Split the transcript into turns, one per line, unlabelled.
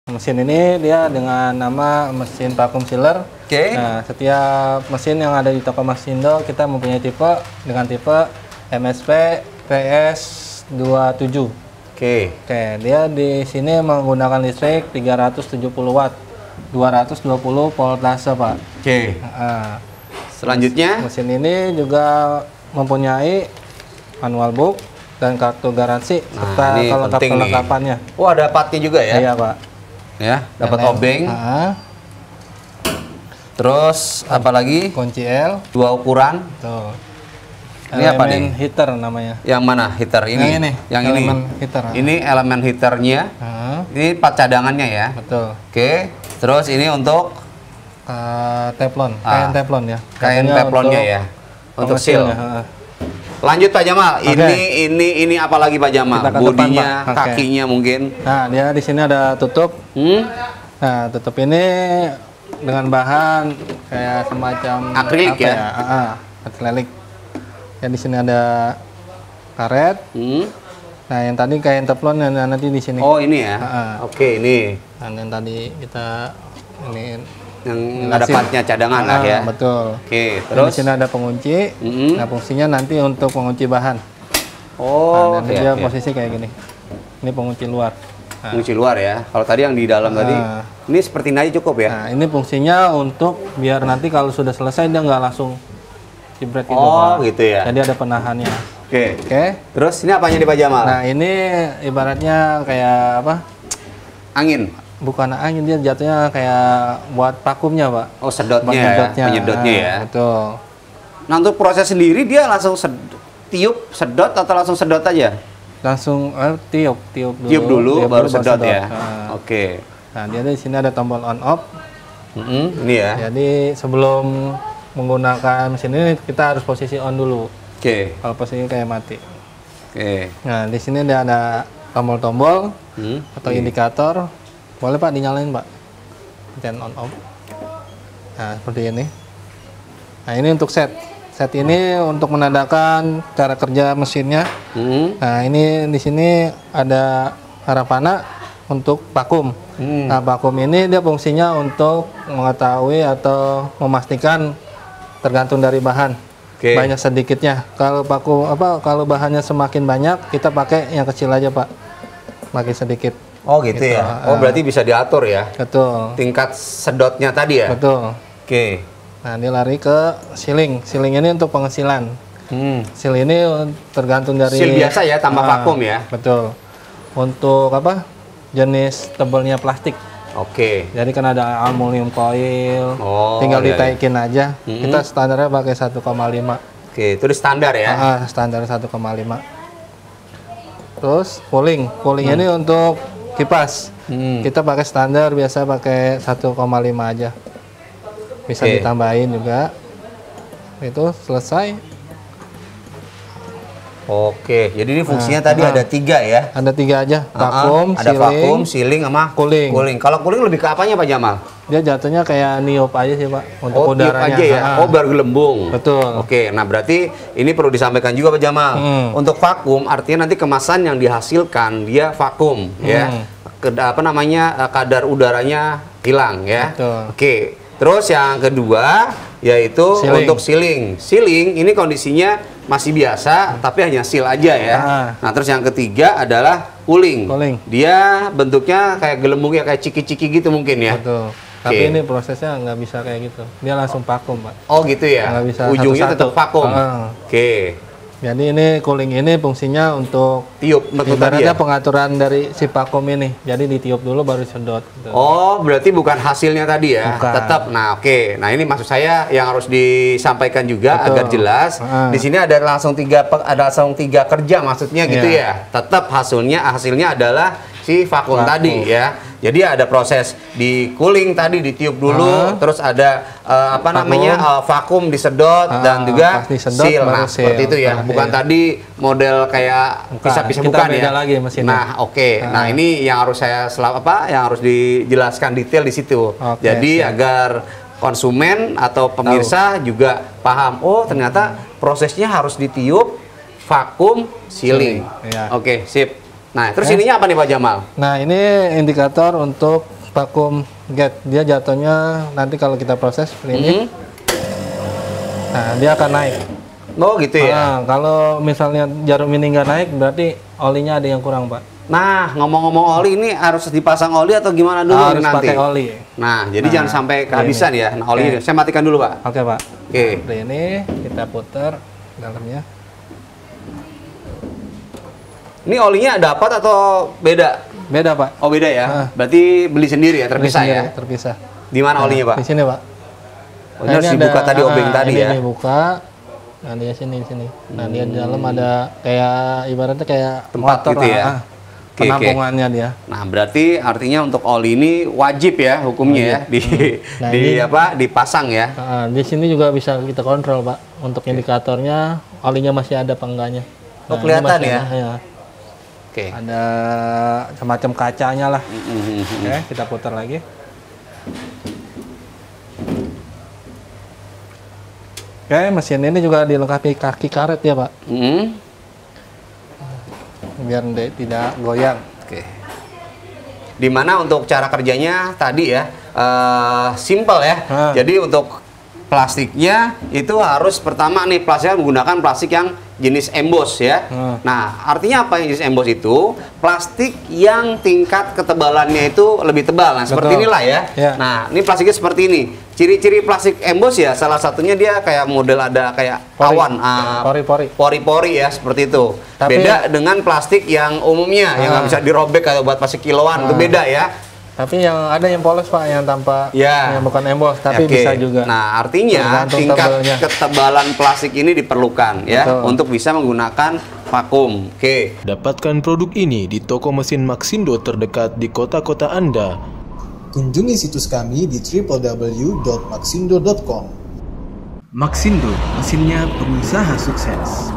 Mesin ini dia dengan nama mesin vacuum sealer.
Oke.
Nah, setiap mesin yang ada di toko Masindo kita mempunyai tipe dengan tipe MSP PS27.
Oke.
Oke, dia di sini menggunakan listrik 370 watt, 220 voltase, Pak.
Oke.
Nah,
Selanjutnya,
mesin ini juga mempunyai manual book dan kartu garansi serta
ini penting nih.
kelengkapannya.
Oh, ada partnya juga ya?
Iya, Pak.
Ya, dapat
Yang-
obeng. Terus apa lagi?
Kunci L.
Dua ukuran.
Tuh.
Ini apa
Elemen
nih?
heater namanya.
Yang mana? Heater ini.
Yang ini,
Yang ini.
elemen heater.
Ini elemen heaternya. Ini part cadangannya ya.
Betul.
Oke. Terus ini untuk
Teflon,
Ah.
kain teflon ya.
kain
Katanya
teflonnya
untuk
ya. Untuk seal.
pengesilnya,
Lanjut Pak Jamal.
Oke.
Ini apa lagi Pak Jamal?
Kita ke depan,
Bodinya,
Pak. Oke.
kakinya mungkin.
Nah, dia di sini ada tutup. Nah, tutup ini dengan bahan kayak semacam
Akrilik
apa
ya?
Akrilik. Ya di sini ada karet. Nah, yang tadi kain teflon yang nanti di sini.
Oh, ini ya. Oke, ini
Nah, yang tadi kita ini
yang ada partnya cadangan lah ya.
Betul.
Oke,
Dan
terus
di sini ada pengunci. Nah, fungsinya nanti untuk pengunci bahan.
oh,
Nah, dan
oke,
dia
oke.
posisi kayak gini. Ini pengunci luar. Nah,
Kunci luar ya. Kalau tadi yang di dalam tadi, ini seperti ini aja cukup ya.
nah, ini fungsinya untuk biar nanti kalau sudah selesai dia nggak langsung jebret gitu,
Oh,
Pak.
gitu ya.
Jadi ada penahannya.
Oke.
Oke.
Terus ini apanya di Pak Jamal?
Nah, ini ibaratnya kayak apa?
Angin.
Bukan angin, dia jatuhnya kayak buat vakumnya, Pak.
Oh, sedotnya
Buat
ya.
nyedotnya.
Penyedotnya
Nah,
ya.
Betul.
Nah, untuk proses sendiri dia langsung tiup, sedot atau langsung sedot aja?
Langsung tiup dulu.
Tiup dulu baru sedot ya.
Nah,
Oke.
nah, dia di sini ada tombol on off.
Ini ya.
Jadi sebelum menggunakan mesin ini kita harus posisi on dulu.
Oke.
Kalau posisinya kayak mati.
Oke.
Nah, di sini dia ada tombol-tombol atau indikator. Boleh Pak dinyalain, Pak. Turn on off. Nah, seperti ini. Nah, ini untuk set. Set ini untuk menandakan cara kerja mesinnya. Nah, ini di sini ada arah panah untuk vakum. Nah, vakum ini dia fungsinya untuk mengetahui atau memastikan tergantung dari bahan.
Oke.
Banyak sedikitnya. Kalau kalau bahannya semakin banyak, kita pakai yang kecil aja, Pak. Makin sedikit.
Oh, gitu ya. Oh, berarti bisa diatur ya.
Betul.
Tingkat sedotnya tadi ya.
Betul.
Oke.
Nah, dia lari ke sealing. Sealing ini untuk pengesilan. Seal ini tergantung dari
Seal biasa ya, tanpa vakum ya.
Betul. Untuk apa? Jenis tebalnya plastik.
Oke.
Jadi kan ada aluminium foil.
Oh,
tinggal
iya,
ditaikin aja. Kita standarnya pakai 1,5.
Oke, itu di standar ya.
Standar 1,5. Terus cooling. Cooling ini untuk kipas. Kita pakai standar biasa pakai 1,5 aja. Bisa
Oke.
ditambahin juga. Itu selesai.
Oke, jadi ini fungsinya tadi ada 3 ya.
Ada 3 aja. Vakum,
ada
sealing,
vakum, sealing, sama
cooling.
Kalau cooling lebih ke apanya Pak Jamal?
Dia jatuhnya kayak niup aja sih, Pak, untuk
Oh, tiup
udaranya.
aja ya. Oh, baru gelembung.
Betul.
Oke, nah berarti ini perlu disampaikan juga Pak Jamal. Untuk vakum artinya nanti kemasan yang dihasilkan dia vakum ya. Apa namanya? Kadar udaranya hilang ya.
Betul.
Oke. Terus yang kedua yaitu
Sealing.
untuk sealing. Sealing ini kondisinya masih biasa tapi hanya seal aja ya. Nah, terus yang ketiga adalah cooling.
Cooling.
Dia bentuknya kayak gelembung ya, kayak ciki-ciki gitu mungkin ya.
Betul. Tapi ini prosesnya nggak bisa kayak gitu. Dia langsung vakum, Pak.
Oh gitu ya.
Nggak bisa
Ujungnya
satu-satu.
tetap vakum. Oke.
Jadi ini cooling ini fungsinya untuk
Tiup betul tadi
ibaratnya
ya.
pengaturan dari si vakum ini. Jadi ditiup dulu baru sedot. Gitu.
Oh, berarti bukan hasilnya tadi ya.
Bukan.
Tetap. Nah, oke. Nah, ini maksud saya yang harus disampaikan juga
Betul.
agar jelas. Di sini ada langsung tiga kerja maksudnya gitu ya. Tetap hasilnya adalah si vakum tadi ya. Jadi ada proses di cooling tadi ditiup dulu, terus ada vakum disedot dan juga
pas disedot
seal.
baru
Nah, seperti
seal.
itu ya. Bukan tadi model kayak pisah-pisah,
Kita
bukan
beda
ya.
lagi mesinnya.
Nah, oke. Nah, ini yang harus yang harus dijelaskan detail di situ.
Oke,
Jadi
siap.
agar konsumen atau pemirsa juga paham. Oh, ternyata prosesnya harus ditiup, vakum, sealing.
Iya.
Oke, sip. Nah, terus ininya apa nih Pak Jamal?
Nah, ini indikator untuk vakum gate. Dia jatuhnya nanti kalau kita proses seperti ini, nah dia akan naik.
Oh gitu ya.
Nah, kalau misalnya jarum ini nggak naik, berarti olinya ada yang kurang, Pak.
Nah, ngomong-ngomong oli, ini harus dipasang oli atau gimana dulu
Harus
nanti?
pakai oli.
Nah, jadi jangan sampai kehabisan ya. Nah, oli
Oke.
saya matikan dulu, Pak.
Oke, Pak.
Oke.
Seperti ini kita putar dalamnya.
Ini olinya dapat atau beda?
Beda, Pak.
Oh, beda ya.
Nah.
Berarti beli sendiri ya, terpisah
Ini
ya.
sendiri, terpisah.
Di mana olinya, Pak?
Di sini, Pak.
Oh, ini harus dibuka tadi obeng tadi
ini,
ya.
Ini buka. Nah, dia sini di sini. Nah, dia di dalam ada kayak ibaratnya kayak
Tempat
motor
gitu
lah.
ya. Oke,
Penampungannya dia.
Nah, berarti artinya untuk oli ini wajib ya hukumnya ya
Nah,
di
ini-
apa dipasang ya.
Nah, di sini juga bisa kita kontrol, Pak. Untuk indikatornya olinya masih ada apa enggaknya.
Oh,
Nah, ini
kelihatan
masih
ya?
ada, ya.
Oke.
Ada semacam kacanya lah. Oke, kita putar lagi. Oke, mesin ini juga dilengkapi kaki karet ya, Pak. Biar tidak goyang.
Oke. Dimana untuk cara kerjanya tadi ya simple ya. Jadi untuk plastiknya itu harus pertama nih plastiknya menggunakan plastik yang jenis emboss ya. Nah, artinya apa yang jenis emboss itu? Plastik yang tingkat ketebalannya itu lebih tebal. Nah, seperti
Betul.
inilah ya.
Ya.
Nah, ini plastiknya seperti ini. Ciri-ciri plastik emboss ya, salah satunya dia kayak model ada kayak
Pori.
awan,
Pori-pori.
pori-pori ya seperti itu.
Tapi-
beda dengan plastik yang umumnya yang nggak bisa dirobek atau buat plastik kiloan itu beda ya.
Tapi yang ada yang polos, Pak, yang tanpa
Ya.
yang bukan emboss, tapi
Oke.
bisa juga.
Nah, artinya
Tergantung
tingkat
tebalnya.
ketebalan plastik ini diperlukan ya
Betul.
untuk bisa menggunakan vakum. Oke.
Dapatkan produk ini di toko mesin Maxindo terdekat di kota-kota Anda.
Kunjungi situs kami di www.maxindo.com.
Maxindo, mesinnya pengusaha sukses.